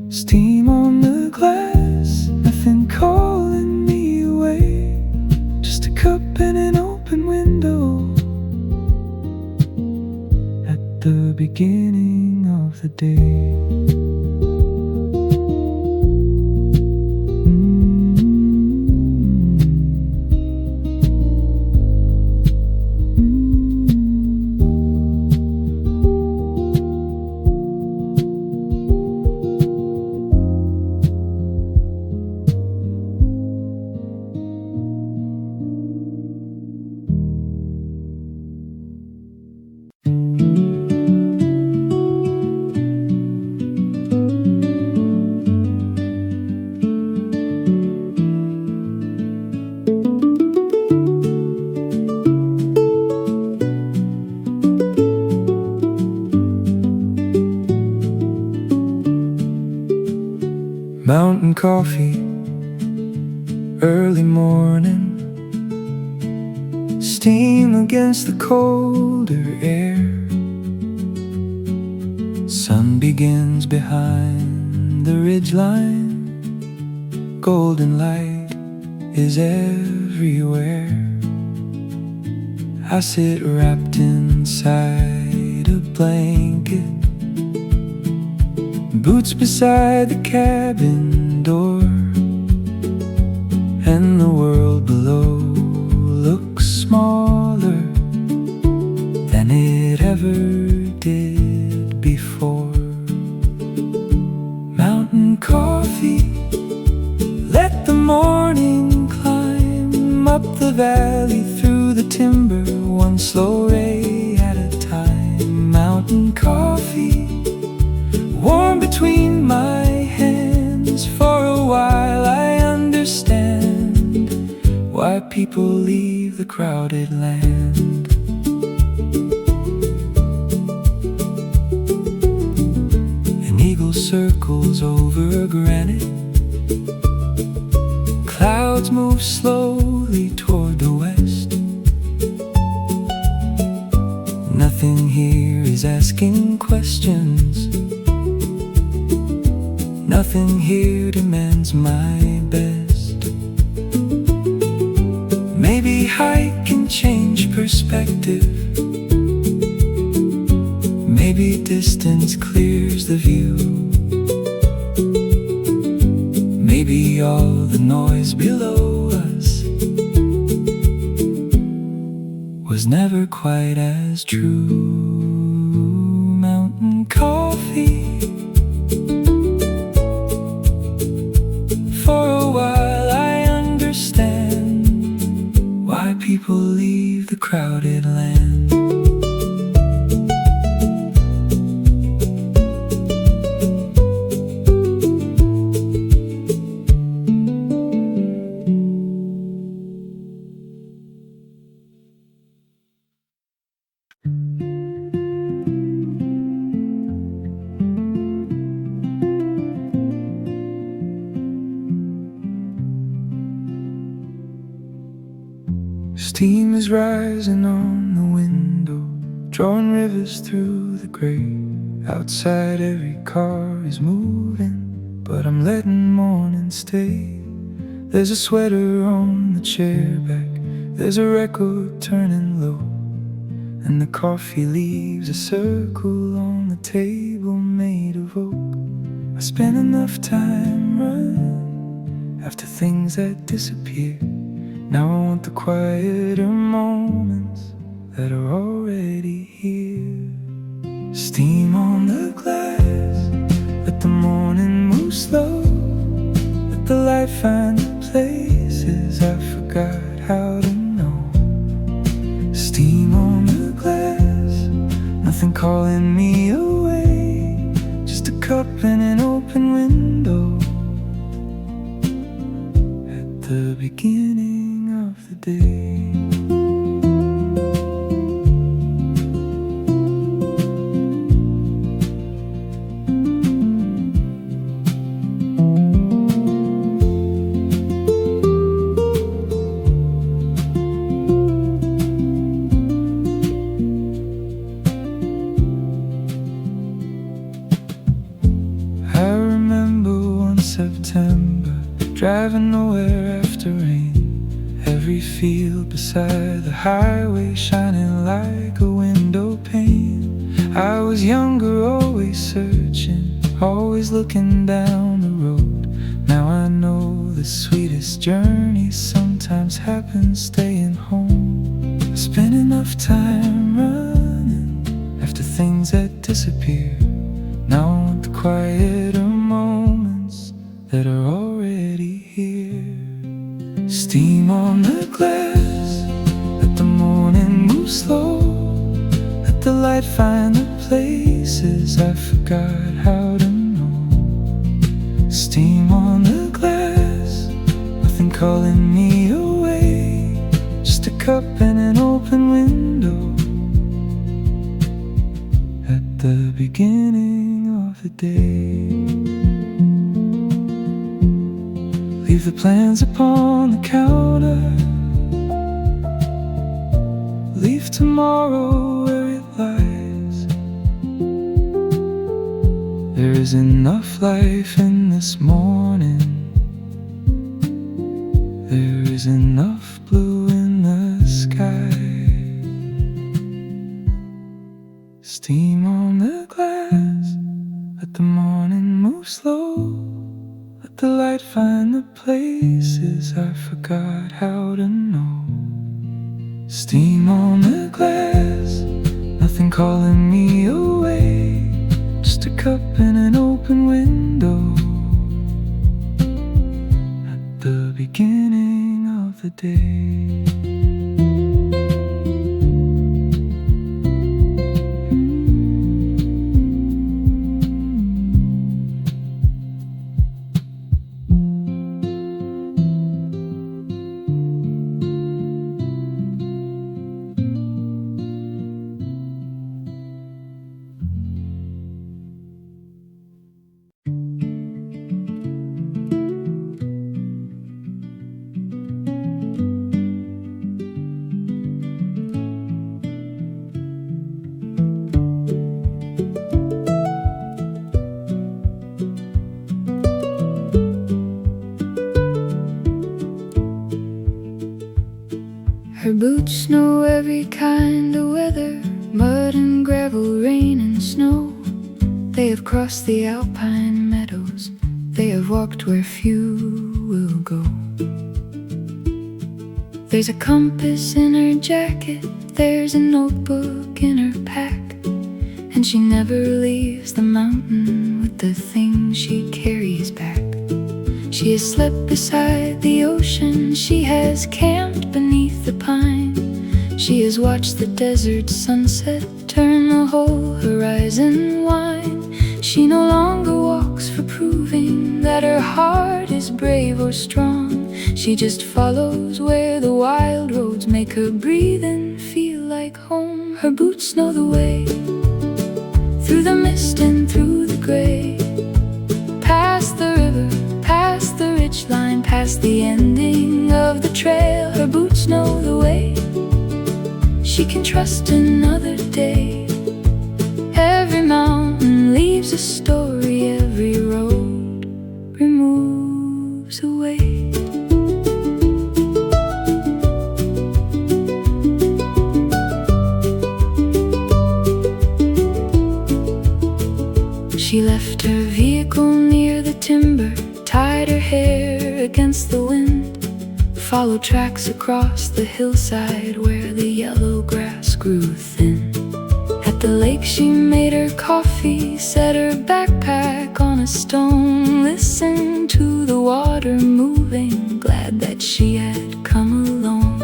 Steam on the glass, nothing calling me away, just a cup and an open window at the beginning of the day. Mountain coffee, early morning, steam against the colder air. Sun begins behind the ridgeline, golden light is everywhere. I sit wrapped inside a blanket, boots beside the cabin door, and the world below looks smaller than it ever did before. Mountain coffee, let the morning climb up the valley through the timber, one slow ray at a time. Mountain coffee, warm between my hands. For a while I understand why people leave the crowded land. An eagle circles over granite, clouds move slowly toward the west. Nothing here is asking questions, nothing here demands my best. Maybe height can change perspective, maybe distance clears the view, maybe all the noise below us was never quite as true. Mountain coffee, for a while I understand why people leave the crowded land. Steam is rising on the window, drawing rivers through the gray. Outside every car is moving, but I'm letting morning stay. There's a sweater on the chair back, there's a record turning low, and the coffee leaves a circle on the table made of oak. I spent enough time running after things that disappear. Now I want the quieter moments that are already here. Steam on the glass, let the morning move slow, let the light find the places I forgot how to know. Steam on the glass, nothing calling me away, just a cup and an open window at the beginning of the day. I remember one September, driving nowhere after rain. Every field beside the highway shining like a window pane. I was younger, always searching, always looking down the road. Now I know the sweetest journey sometimes happens staying home. I spent enough time running after things that disappear. Now I want the quieter moments that are already here. Steam on the glass, let the morning move slow, let the light find the places I forgot how to know. Steam on the glass, nothing calling me away, just a cup and an open window at the beginning of the day. Leave the plans upon the counter, leave tomorrow where it lies. There is enough life in this morning There is enough blue in the sky. Steam on the glass, let the morning move slow. Let the light find the places I forgot how to know. Steam on the glass, nothing calling me away. Just a cup and an open window at the beginning of the day. Her boots know every kind of weather, mud and gravel, rain and snow. They have crossed the alpine meadows, they have walked where few will go. There's a compass in her jacket, there's a notebook in her pack, and she never leaves the mountain with the things she carries back. She has slept beside the ocean, she has camped beneath the pine. She has watched the desert sunset turn the whole horizon wine. She no longer walks for proving that her heart is brave or strong. She just follows where the wild roads make her breathe and feel like home. Her boots know the way, through the mist and through the gray, past the river, past the ridge line, past the ending of the trail. Her boots know the way, she can trust another day. Every mountain leaves a story, every road removes a weight. She left her vehicle near the timber, tied her hair against the wind, followed tracks across the hillside where the yellow grass grew thin. At the lake she made her coffee, set her backpack on a stone, listened to the water moving, glad that she had come alone.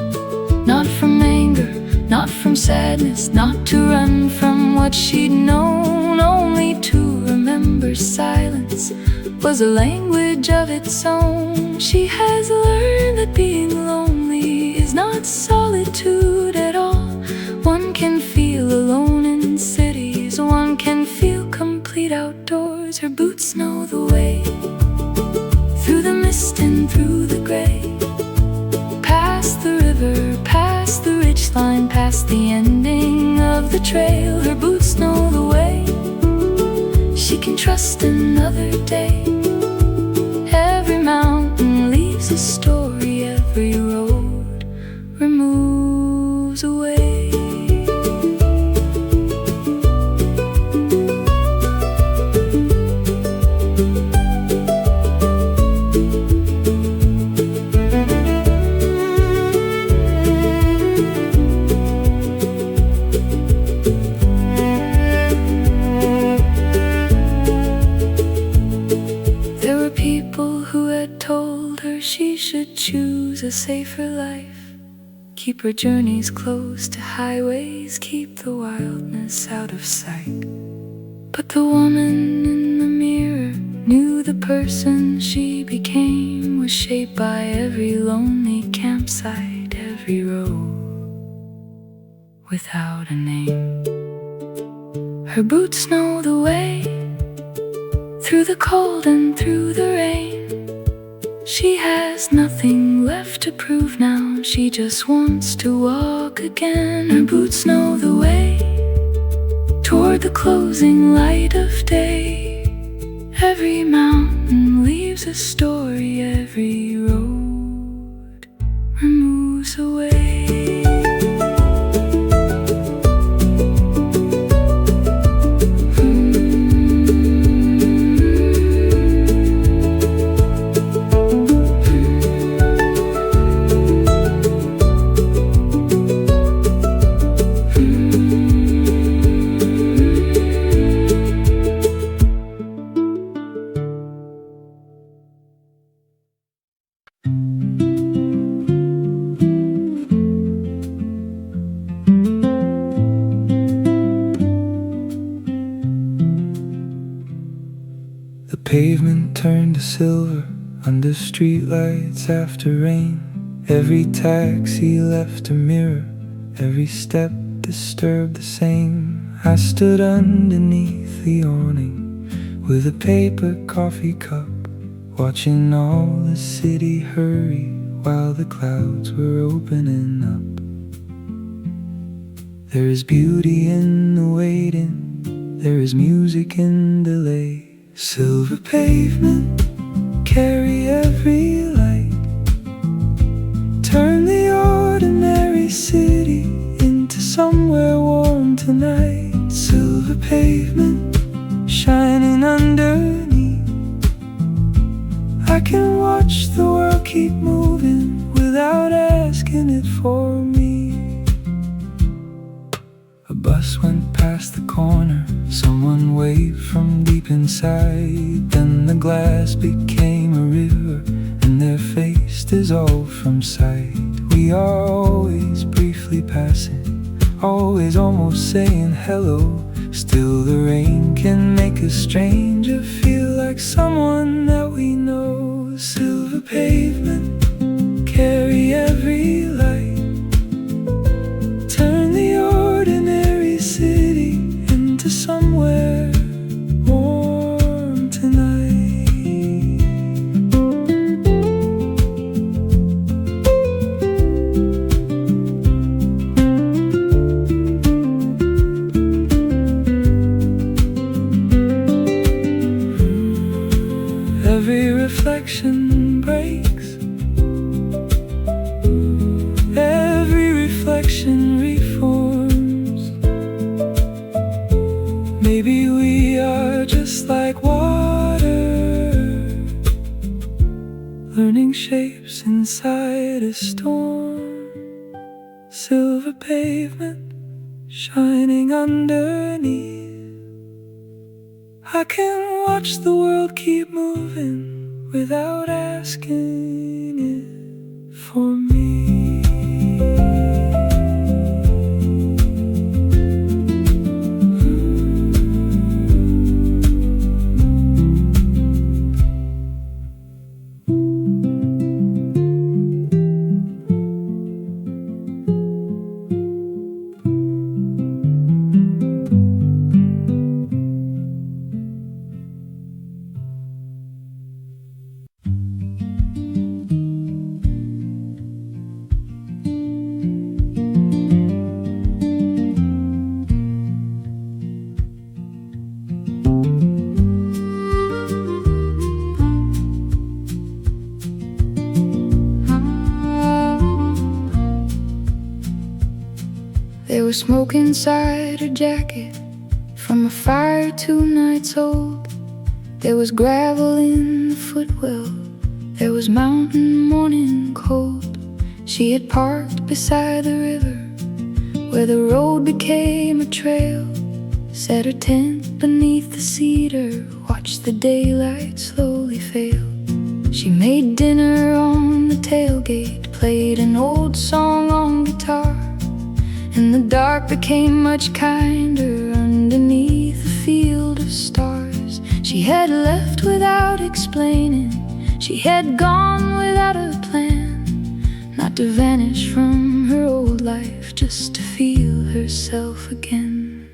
Not from anger, not from sadness, not to run from what she'd known, only to remember silence was a language of its own. She has learned that being lonely is not solitude at all. One can feel alone in cities, one can feel complete outdoors. Her boots know the way, through the mist and through the gray, past the river, past the ridge line, past the ending of the trail. Her boots know the way, she can trust another day. Every mountain leaves a story, every road removes a weight. She should choose a safer life, keep her journeys close to highways, keep the wildness out of sight. But the woman in the mirror knew the person she became was shaped by every lonely campsite, every road without a name. Her boots know the way, through the cold and through the rain. She has nothing left to prove now, she just wants to walk again. Her boots know the way, toward the closing light of day. Every mountain leaves a story, every road The pavement turned to silver under streetlights after rain. Every taxi left a mirror, every step disturbed the same. I stood underneath the awning with a paper coffee cup, watching all the city hurry while the clouds were opening up. There is beauty in the waiting, there is music in delay. Silver pavement, carry every light. Turn the ordinary city into somewhere warm tonight. Silver pavement, shining underneath. I can watch the world keep moving without asking it for me. A bus went past the corner, someone waved from deep inside. Then the glass became a river, and their face dissolved from sight. We are always briefly passing, always almost saying hello. Still the rain can make a stranger feel like someone that we know. Silver pavement, carry every light. Turn the ordinary city into somewhere warm tonight. Every reflection breaks, every reflection reforms. Maybe we are just like water, learning shapes inside a storm. Silver pavement, shining underneath. I can watch the world keep moving without asking it for me. There was smoke inside her jacket from a fire 2 nights old. There was gravel in the footwell, there was mountain morning cold. She had parked beside the river where the road became a trail, set her tent beneath the cedar, watched the daylight slowly fail. She made dinner on the tailgate, played an old song on guitar, and the dark became much kinder underneath a field of stars. She had left without explaining, she had gone without a plan, not to vanish from her old life, just to feel herself again.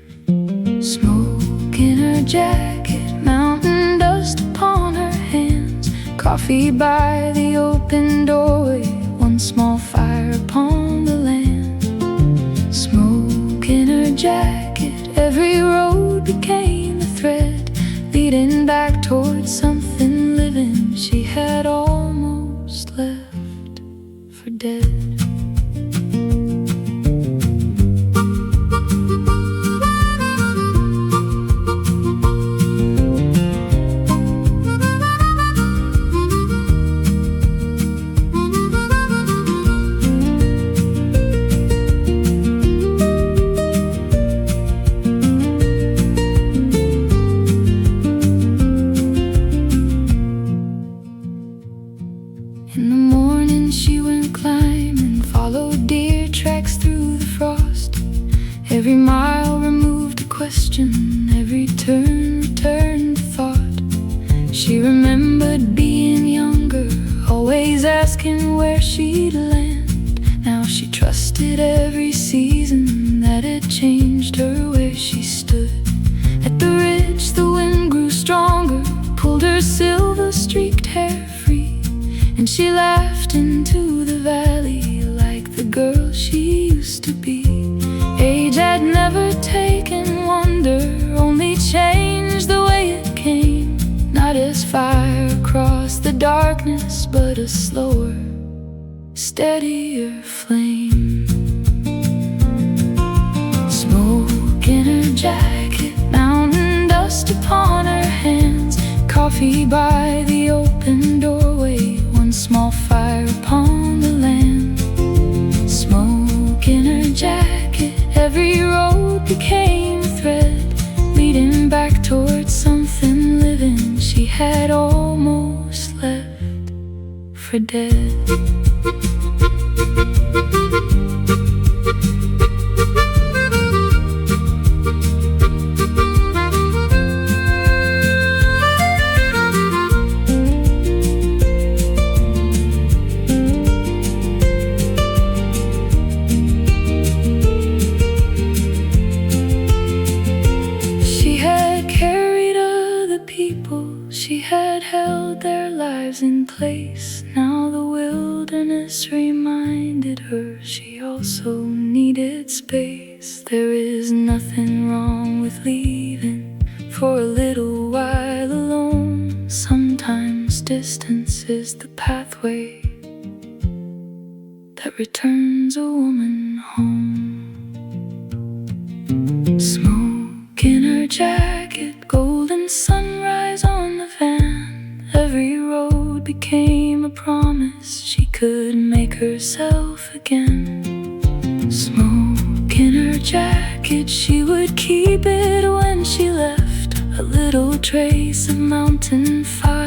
Smoke in her jacket, mountain dust upon her hands, coffee by the open doorway, one small fire upon the land. Smoke in her jacket, every road became a thread leading back towards something living she had almost left for dead. She remembered being younger, always asking where she'd land. Now she trusted every season that had changed her where she stood. At the ridge the wind grew stronger, pulled her silver-streaked hair free, and she laughed into the valley like the girl she used to be. Age had never taken wonder, only changed the way it came. Not as fire across the darkness, but a slower, steadier flame. Smoke in her jacket, mountain dust upon her hands, coffee by the open doorway, one small fire upon the land. Smoke in her jacket, every road became a thread, leading back towards something living she had almost left for dead. She had held their lives in place. Now the wilderness reminded her she also needed space. There is nothing wrong with leaving for a little while alone. Sometimes distance is the pathway that returns a woman home. Smoke in her jacket, golden sunrise on the van. Every road became a promise she could make herself again. Smoke in her jacket, she would keep it when she left, a little trace of mountain fire